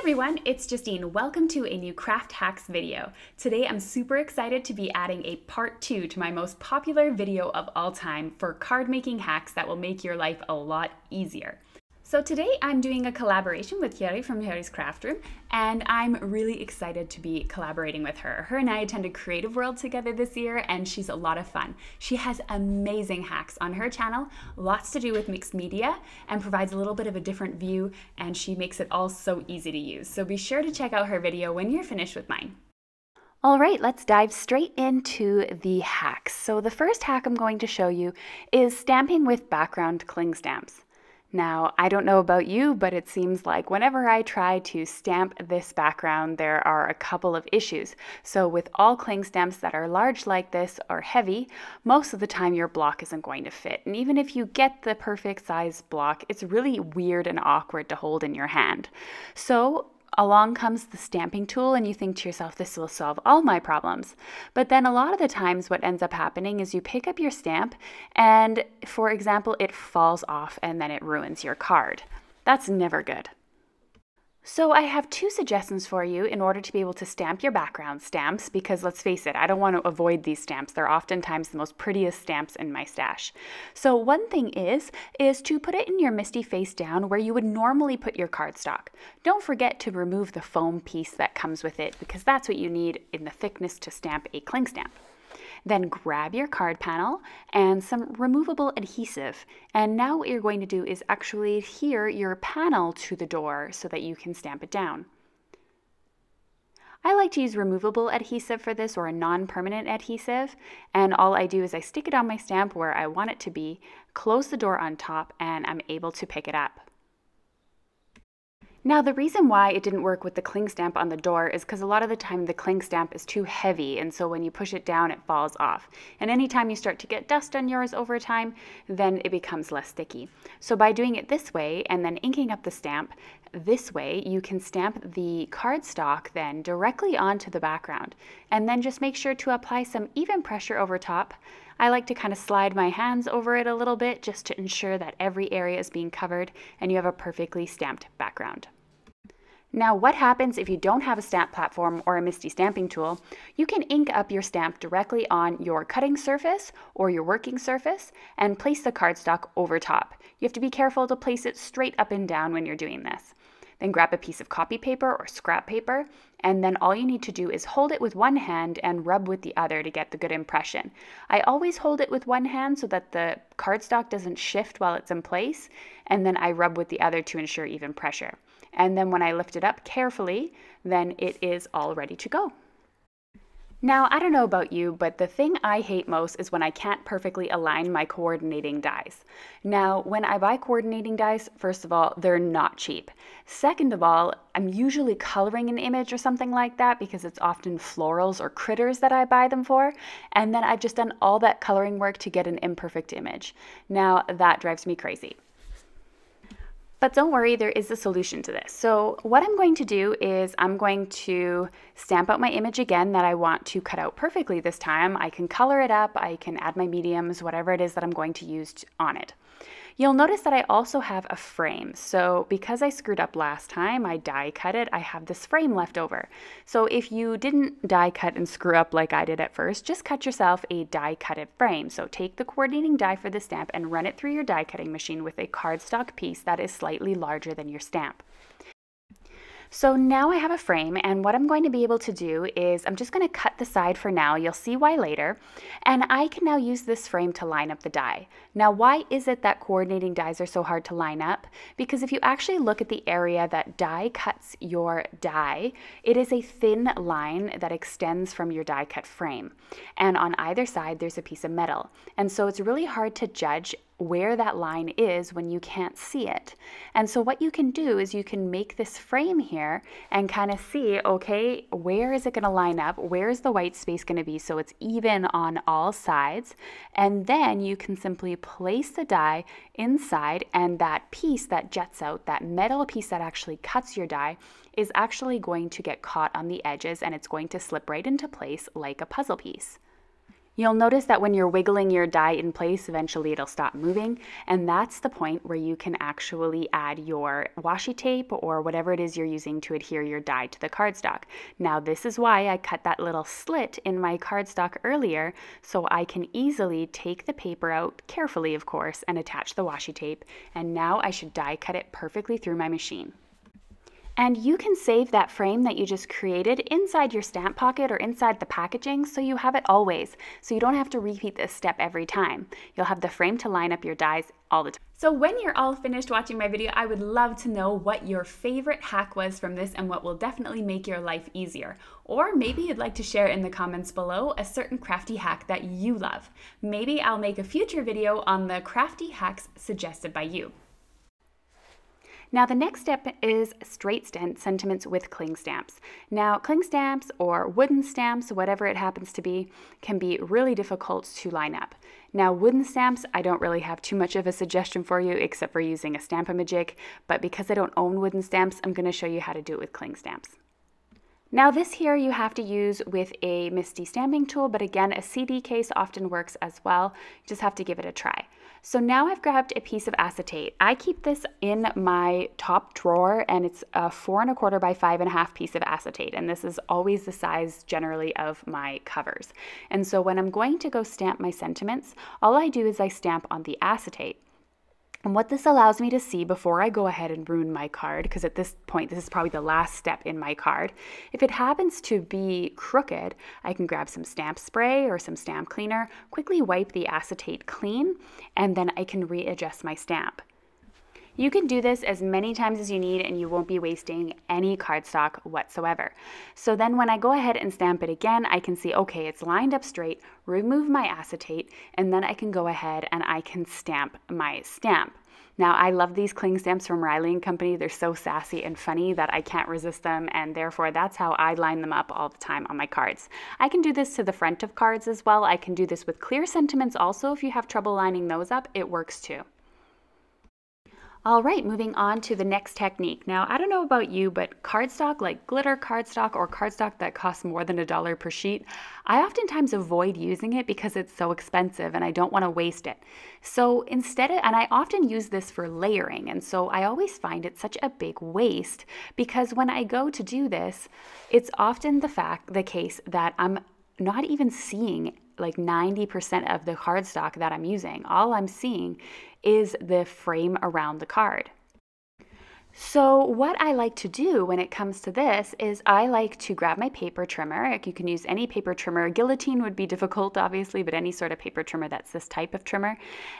everyone, it's Justine. Welcome to a new craft hacks video. Today I'm super excited to be adding a part 2 to my most popular video of all time for card making hacks that will make your life a lot easier. So today I'm doing a collaboration with Hovey from Hovey's Craft Room, and I'm really excited to be collaborating with her. Her and I attended Creative World together this year, and she's a lot of fun. She has amazing hacks on her channel, lots to do with mixed media, and provides a little bit of a different view, and she makes it all so easy to use. So be sure to check out her video when you're finished with mine. All right, let's dive straight into the hacks. So the first hack I'm going to show you is stamping with background cling stamps. Now, I don't know about you, but it seems like whenever I try to stamp this background, there are a couple of issues. So with all cling stamps that are large like this or heavy, most of the time your block isn't going to fit. And even if you get the perfect size block, it's really weird and awkward to hold in your hand. So along comes the stamping tool and you think to yourself, this will solve all my problems. But then a lot of the times what ends up happening is you pick up your stamp and, for example, it falls off and then it ruins your card. That's never good. So I have two suggestions for you in order to be able to stamp your background stamps, because let's face it, I don't want to avoid these stamps. They're oftentimes the most prettiest stamps in my stash. So one thing is to put it in your MISTI face down where you would normally put your cardstock. Don't forget to remove the foam piece that comes with it, because that's what you need in the thickness to stamp a cling stamp. Then grab your card panel and some removable adhesive. And now what you're going to do is actually adhere your panel to the door so that you can stamp it down. I like to use removable adhesive for this, or a non-permanent adhesive. And all I do is I stick it on my stamp where I want it to be, close the door on top, and I'm able to pick it up. Now, the reason why it didn't work with the cling stamp on the door is because a lot of the time the cling stamp is too heavy, and so when you push it down, it falls off. And anytime you start to get dust on yours over time, then it becomes less sticky. So by doing it this way and then inking up the stamp this way, you can stamp the cardstock then directly onto the background. And then just make sure to apply some even pressure over top. I like to kind of slide my hands over it a little bit just to ensure that every area is being covered and you have a perfectly stamped background. Now, what happens if you don't have a stamp platform or a MISTI stamping tool? You can ink up your stamp directly on your cutting surface or your working surface and place the cardstock over top. You have to be careful to place it straight up and down when you're doing this. Then grab a piece of copy paper or scrap paper, and then all you need to do is hold it with one hand and rub with the other to get the good impression. I always hold it with one hand so that the cardstock doesn't shift while it's in place, and then I rub with the other to ensure even pressure. And then when I lift it up carefully, then it is all ready to go. Now, I don't know about you, but the thing I hate most is when I can't perfectly align my coordinating dies. Now, when I buy coordinating dies, first of all, they're not cheap. Second of all, I'm usually coloring an image or something like that because it's often florals or critters that I buy them for. And then I've just done all that coloring work to get an imperfect image. Now, that drives me crazy. But don't worry, there is a solution to this. So what I'm going to do is I'm going to stamp out my image again that I want to cut out perfectly this time. I can color it up, I can add my mediums, whatever it is that I'm going to use on it. You'll notice that I also have a frame. So because I screwed up last time, I die cut it, I have this frame left over. So if you didn't die cut and screw up like I did at first, just cut yourself a die cutted frame. So take the coordinating die for the stamp and run it through your die cutting machine with a cardstock piece that is slightly larger than your stamp. So now I have a frame, and what I'm going to be able to do is I'm just going to cut the side for now. You'll see why later. And I can now use this frame to line up the die. Now, why is it that coordinating dies are so hard to line up? Because if you actually look at the area that die cuts your die, it is a thin line that extends from your die cut frame. And on either side, there's a piece of metal. And so it's really hard to judge where that line is when you can't see it. And so what you can do is you can make this frame here and kind of see, okay, where is it going to line up? Where is the white space going to be so it's even on all sides? And then you can simply place the die inside, and that piece that juts out, that metal piece that actually cuts your die, is actually going to get caught on the edges, and it's going to slip right into place like a puzzle piece. You'll notice that when you're wiggling your die in place, eventually it'll stop moving, and that's the point where you can actually add your washi tape or whatever it is you're using to adhere your die to the cardstock. Now this is why I cut that little slit in my cardstock earlier, so I can easily take the paper out, carefully of course, and attach the washi tape, and now I should die cut it perfectly through my machine. And you can save that frame that you just created inside your stamp pocket or inside the packaging so you have it always. So you don't have to repeat this step every time. You'll have the frame to line up your dies all the time. So when you're all finished watching my video, I would love to know what your favorite hack was from this and what will definitely make your life easier. Or maybe you'd like to share in the comments below a certain crafty hack that you love. Maybe I'll make a future video on the crafty hacks suggested by you. Now the next step is straight sentiments with cling stamps. Now cling stamps or wooden stamps, whatever it happens to be, can be really difficult to line up. Now wooden stamps, I don't really have too much of a suggestion for you except for using a Stamp-A-Magic, but because I don't own wooden stamps, I'm going to show you how to do it with cling stamps. Now this here you have to use with a MISTI stamping tool, but again a CD case often works as well. You just have to give it a try. So now I've grabbed a piece of acetate. I keep this in my top drawer and it's a 4 1/4 by 5.5 piece of acetate, and this is always the size generally of my covers. And so when I'm going to go stamp my sentiments, all I do is I stamp on the acetate. And what this allows me to see before I go ahead and ruin my card, because at this point this is probably the last step in my card, if it happens to be crooked, I can grab some stamp spray or some stamp cleaner, quickly wipe the acetate clean, and then I can readjust my stamp. You can do this as many times as you need and you won't be wasting any cardstock whatsoever. So then when I go ahead and stamp it again, I can see, okay, it's lined up straight, remove my acetate, and then I can go ahead and I can stamp my stamp. Now, I love these cling stamps from Riley & Company. They're so sassy and funny that I can't resist them, and therefore that's how I line them up all the time on my cards. I can do this to the front of cards as well. I can do this with clear sentiments also. If you have trouble lining those up, it works too. All right, moving on to the next technique. Now, I don't know about you, but cardstock, like glitter cardstock or cardstock that costs more than $1 per sheet, I oftentimes avoid using it because it's so expensive and I don't want to waste it. So instead, and I often use this for layering, and so I always find it such a big waste because when I go to do this, it's often the case that I'm not even seeing like 90% of the cardstock that I'm using. All I'm seeing is the frame around the card. So what I like to do when it comes to this is I like to grab my paper trimmer. You can use any paper trimmer. Guillotine would be difficult, obviously, but any sort of paper trimmer that's this type of trimmer.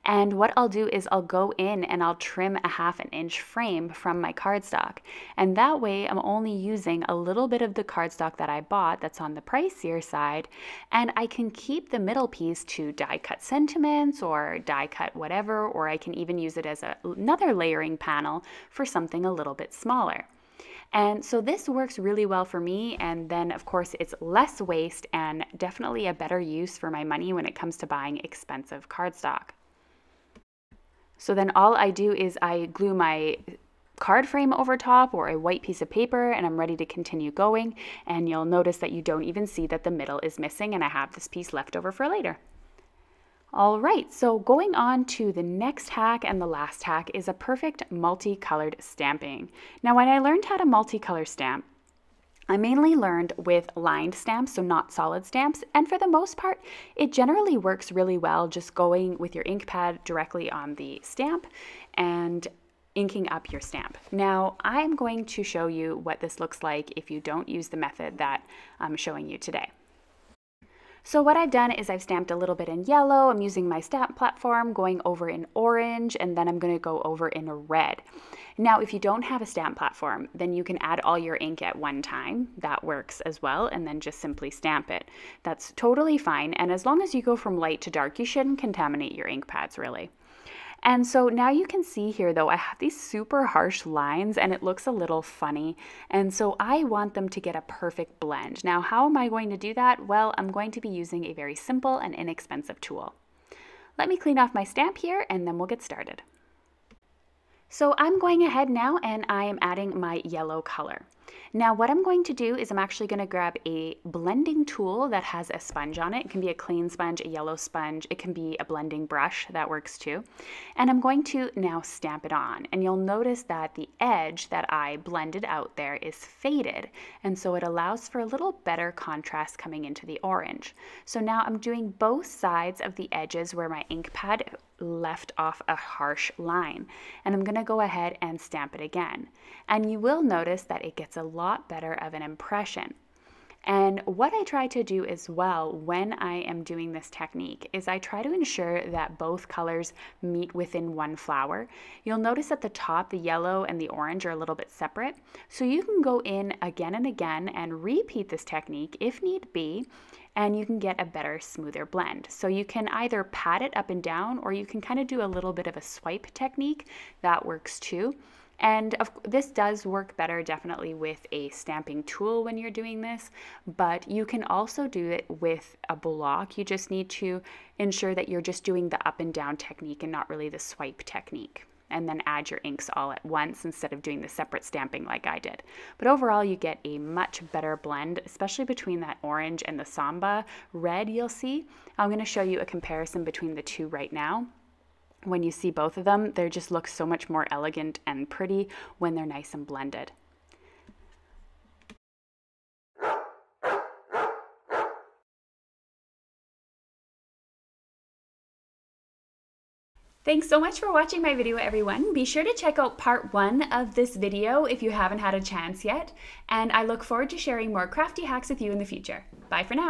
And what I'll do is I'll go in and I'll trim a 1/2 inch frame from my cardstock. And that way I'm only using a little bit of the cardstock that I bought that's on the pricier side, and I can keep the middle piece to die cut sentiments or die cut whatever, or I can even use it as another layering panel for something a little bit smaller. And so this works really well for me, and then of course it's less waste and definitely a better use for my money when it comes to buying expensive cardstock. So then all I do is I glue my card frame over top or a white piece of paper and I'm ready to continue going, and you'll notice that you don't even see that the middle is missing and I have this piece left over for later. All right, so going on to the next hack and the last hack is a perfect multicolored stamping. Now, when I learned how to multicolor stamp, I mainly learned with lined stamps, so not solid stamps, and for the most part, it generally works really well just going with your ink pad directly on the stamp and inking up your stamp. Now, I'm going to show you what this looks like if you don't use the method that I'm showing you today. So what I've done is I've stamped a little bit in yellow, I'm using my stamp platform, going over in orange, and then I'm going to go over in red. Now, if you don't have a stamp platform, then you can add all your ink at one time. That works as well, and then just simply stamp it. That's totally fine, and as long as you go from light to dark, you shouldn't contaminate your ink pads, really. And so now you can see here though, I have these super harsh lines and it looks a little funny. And so I want them to get a perfect blend. Now, how am I going to do that? Well, I'm going to be using a very simple and inexpensive tool. Let me clean off my stamp here and then we'll get started. So I'm going ahead now and I am adding my yellow color. Now what I'm going to do is I'm actually going to grab a blending tool that has a sponge on it. It can be a clean sponge, a yellow sponge, it can be a blending brush, that works too. And I'm going to now stamp it on. And you'll notice that the edge that I blended out there is faded. And so it allows for a little better contrast coming into the orange. So now I'm doing both sides of the edges where my ink pad left off a harsh line, and I'm going to go ahead and stamp it again, and you will notice that it gets a lot better of an impression. And what I try to do as well when I am doing this technique is I try to ensure that both colors meet within one flower. You'll notice at the top the yellow and the orange are a little bit separate, so you can go in again and again and repeat this technique if need be, and you can get a better, smoother blend. So you can either pat it up and down, or you can kind of do a little bit of a swipe technique. That works too. And this does work better definitely with a stamping tool when you're doing this, but you can also do it with a block. You just need to ensure that you're just doing the up and down technique and not really the swipe technique, and then add your inks all at once instead of doing the separate stamping like I did. But overall you get a much better blend, especially between that orange and the Samba red you'll see. I'm going to show you a comparison between the two right now. When you see both of them, they just look so much more elegant and pretty when they're nice and blended. Thanks so much for watching my video, everyone. Be sure to check out part 1 of this video if you haven't had a chance yet, and I look forward to sharing more crafty hacks with you in the future. Bye for now.